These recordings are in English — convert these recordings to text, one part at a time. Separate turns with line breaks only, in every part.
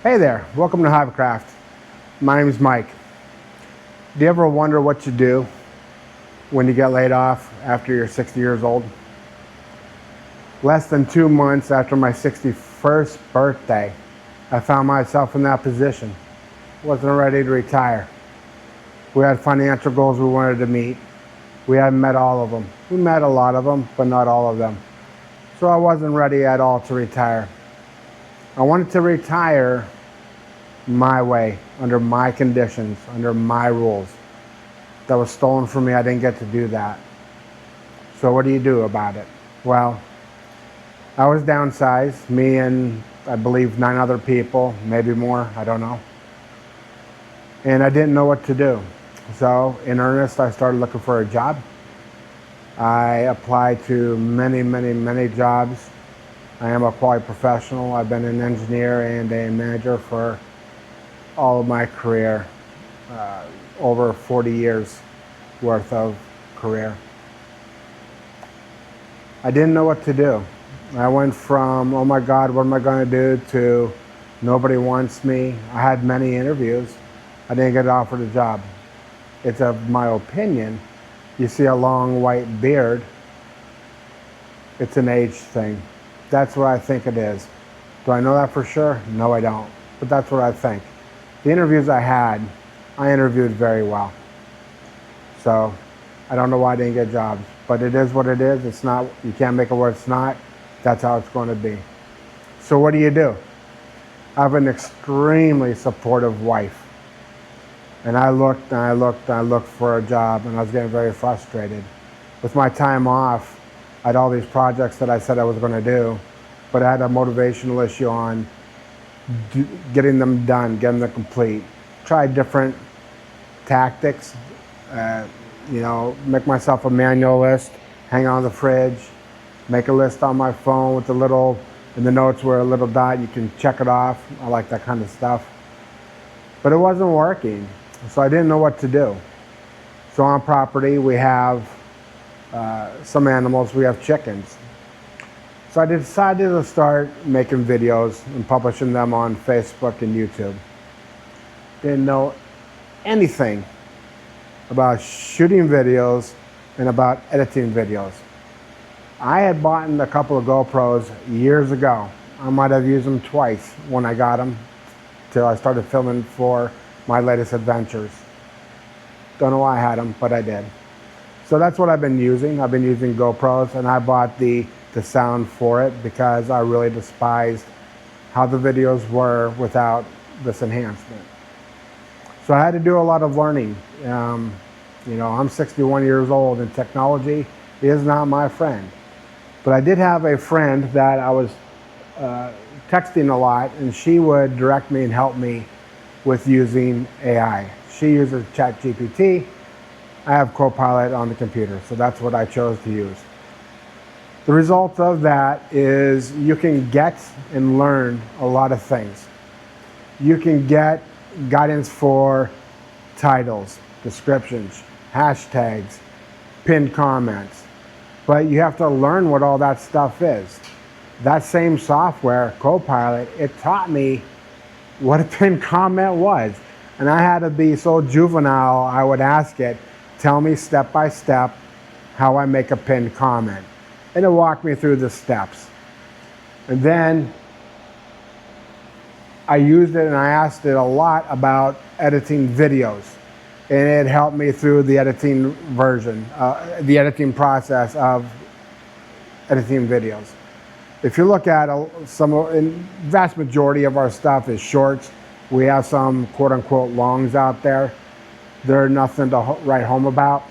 Hey there, welcome to Hobbycraft. My name is Mike. Do you ever wonder what you do when you get laid off after you're 60 years old? Less than 2 months after my 61st birthday, I found myself in that position. Wasn't ready to retire. We had financial goals we wanted to meet. We hadn't met all of them. We met a lot of them, but not all of them. So I wasn't ready at all to retire. I wanted to retire my way, under my conditions, under my rules. That was stolen from me. I didn't get to do that. So what do you do about it? Well, I was downsized, me and I believe 9 other people, maybe more, I don't know. And I didn't know what to do. So in earnest, I started looking for a job. I applied to many jobs. I am a quality professional. I've been an engineer and a manager for all of my career, over 40 years worth of career. I didn't know what to do. I went from, oh my God, what am I going to do, to nobody wants me. I had many interviews. I didn't get offered a job. It's of my opinion. You see a long white beard, it's an age thing. That's what I think it is. Do I know that for sure? No, I don't. But that's what I think. The interviews I had, I interviewed very well. So I don't know why I didn't get jobs, but it is what it is. It's not, you can't make it where it's not. That's how it's going to be. So what do? I have an extremely supportive wife. And I looked for a job, and I was getting very frustrated. With my time off, I had all these projects that I said I was going to do, but I had a motivational issue on getting them done, getting them complete. Tried different tactics, make myself a manual list, hang on the fridge, make a list on my phone with in the notes where a little dot, you can check it off. I like that kind of stuff. But it wasn't working, so I didn't know what to do. So on property, we have some animals. We have chickens. So I decided to start making videos and publishing them on Facebook and YouTube. Didn't know anything about shooting videos and about editing videos. I had bought a couple of GoPros years ago. I might have used them twice when I got them, till I started filming for my latest adventures. Don't know why I had them, but I did. So that's what I've been using. I've been using GoPros, and I bought the sound for it because I really despised how the videos were without this enhancement. So I had to do a lot of learning. I'm 61 years old, and technology is not my friend. But I did have a friend that I was texting a lot, and she would direct me and help me with using AI. She uses ChatGPT. I have Copilot on the computer, so that's what I chose to use. The result of that is you can get and learn a lot of things. You can get guidance for titles, descriptions, hashtags, pinned comments, but you have to learn what all that stuff is. That same software, Copilot, it taught me what a pinned comment was. And I had to be so juvenile, I would ask it, tell me step by step how I make a pinned comment. And it walked me through the steps. And then I used it and I asked it a lot about editing videos. And it helped me through the editing the editing process of editing videos. If you look at vast majority of our stuff is shorts. We have some quote unquote longs out there. They're nothing to write home about,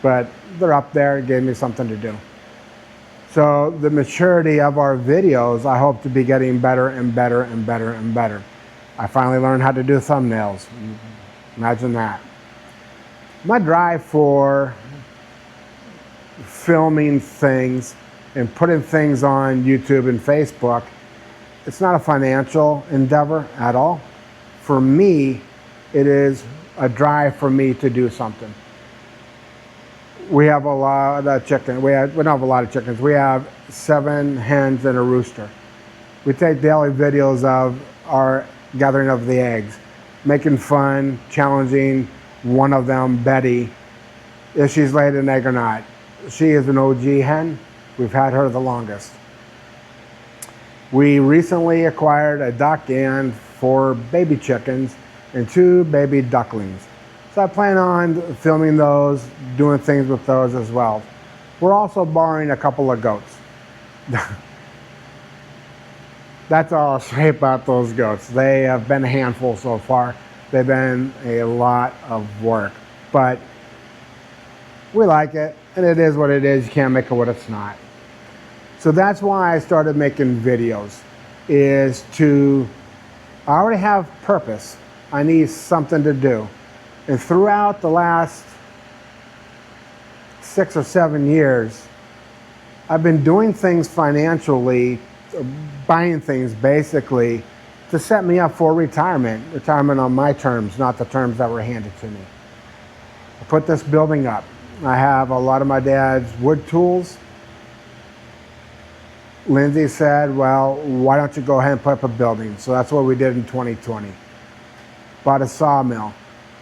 but they're up there. It gave me something to do. So the maturity of our videos, I hope to be getting better and better and better and better. I finally learned how to do thumbnails. Imagine that. My drive for filming things and putting things on YouTube and Facebook, it's not a financial endeavor at all. For me, it is a drive for me to do something. We have a lot of chickens. We don't have a lot of chickens. We have 7 hens and a rooster. We take daily videos of our gathering of the eggs, making fun, challenging one of them, Betty, if she's laid an egg or not. She is an OG hen. We've had her the longest. We recently acquired a duck and 4 baby chickens and 2 baby ducklings. So I plan on filming those, doing things with those as well. We're also borrowing a couple of goats. That's all I'll say about those goats. They have been a handful so far. They've been a lot of work, but we like it, and it is what it is. You can't make it what it's not. So that's why I started making videos, I already have purpose. I need something to do. And throughout the last 6 or 7 years, I've been doing things financially, buying things basically, to set me up for retirement on my terms, not the terms that were handed to me. I put this building up. I have a lot of my dad's wood tools. Lindsay said, well, why don't you go ahead and put up a building? So that's what we did in 2020. Bought a sawmill,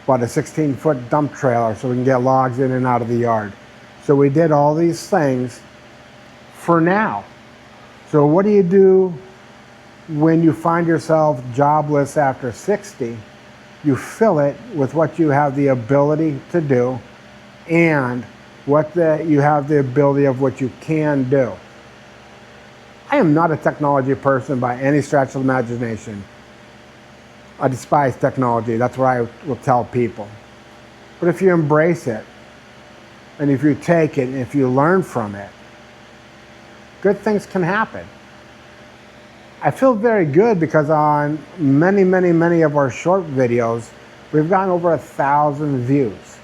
bought a 16-foot dump trailer so we can get logs in and out of the yard. So we did all these things for now. So what do you do when you find yourself jobless after 60? You fill it with what you have the ability to do and you have the ability of what you can do. I am not a technology person by any stretch of the imagination. I despise technology. That's what I will tell people. But if you embrace it, and if you take it, and if you learn from it, good things can happen. I feel very good because on many of our short videos, we've gotten over 1,000 views.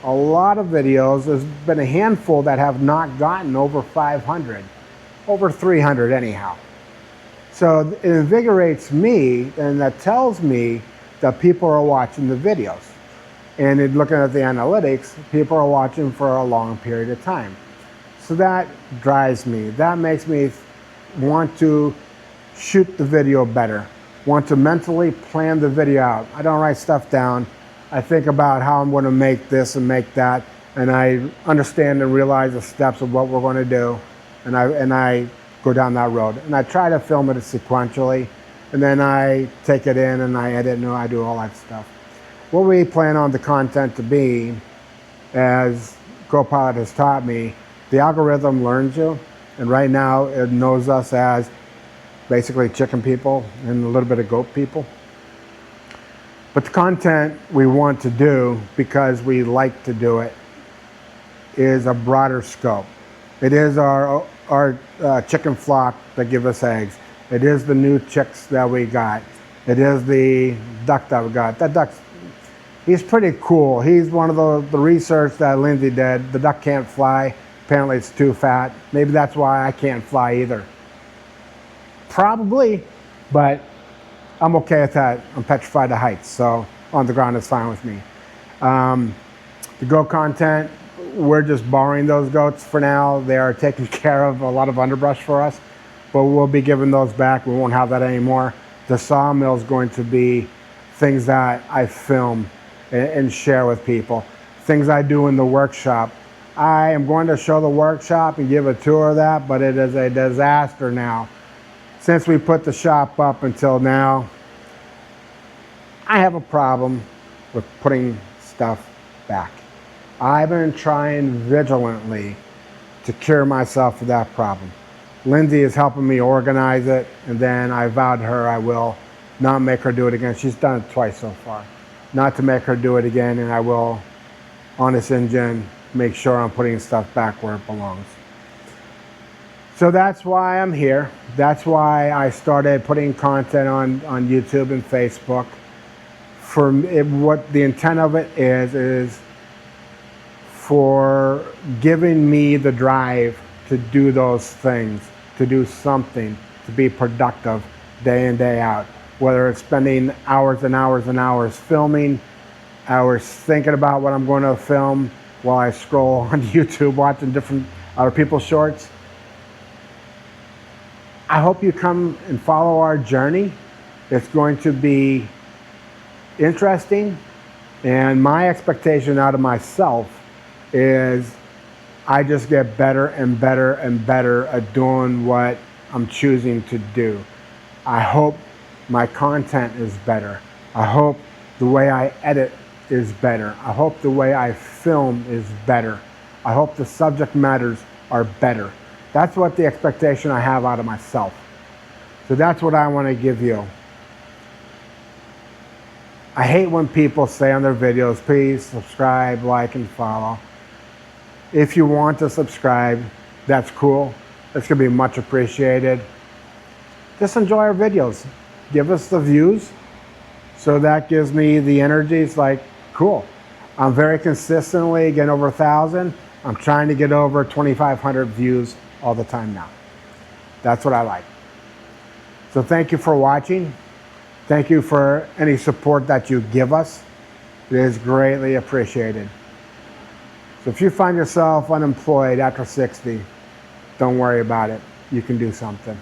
A lot of videos, there's been a handful that have not gotten over 500. Over 300 anyhow. So it invigorates me, and that tells me that people are watching the videos. And in looking at the analytics, people are watching for a long period of time. So that drives me. That makes me want to shoot the video better, want to mentally plan the video out. I don't write stuff down. I think about how I'm going to make this and make that, and I understand and realize the steps of what we're going to do. And I go down that road. And I try to film it sequentially. And then I take it in and I edit and I do all that stuff. What we plan on the content to be, as Copilot has taught me, the algorithm learns you. And right now it knows us as basically chicken people and a little bit of goat people. But the content we want to do, because we like to do it, is a broader scope. It is our chicken flock that give us eggs. It is the new chicks that we got. It is the duck that we got. That duck, he's pretty cool. He's one of the research that Lindsay did. The duck can't fly. Apparently it's too fat. Maybe that's why I can't fly either. Probably, but I'm okay with that. I'm petrified of heights, so on the ground is fine with me. The goat content, we're just borrowing those goats for now. They are taking care of a lot of underbrush for us, but we'll be giving those back. We won't have that anymore. The sawmill is going to be things that I film and share with people, things I do in the workshop. I am going to show the workshop and give a tour of that, but it is a disaster now. Since we put the shop up until now, I have a problem with putting stuff back. I've been trying vigilantly to cure myself of that problem. Lindsay is helping me organize it, and then I vowed her I will not make her do it again. She's done it twice so far. Not to make her do it again, and I will, on this engine, make sure I'm putting stuff back where it belongs. So that's why I'm here. That's why I started putting content on YouTube and Facebook. What the intent of it is for giving me the drive to do those things, to do something, to be productive day in, day out. Whether it's spending hours and hours and hours filming, hours thinking about what I'm going to film while I scroll on YouTube watching different other people's shorts. I hope you come and follow our journey. It's going to be interesting, and my expectation out of myself is I just get better and better and better at doing what I'm choosing to do. I hope my content is better. I hope the way I edit is better. I hope the way I film is better. I hope the subject matters are better. That's what the expectation I have out of myself. So that's what I want to give you. I hate when people say on their videos, please subscribe, like, and follow. If you want to subscribe, that's cool. It's going to be much appreciated. Just enjoy our videos. Give us the views. So that gives me the energy. It's like, cool. I'm very consistently getting over 1,000. I'm trying to get over 2,500 views all the time now. That's what I like. So thank you for watching. Thank you for any support that you give us. It is greatly appreciated. So if you find yourself unemployed after 60, don't worry about it. You can do something.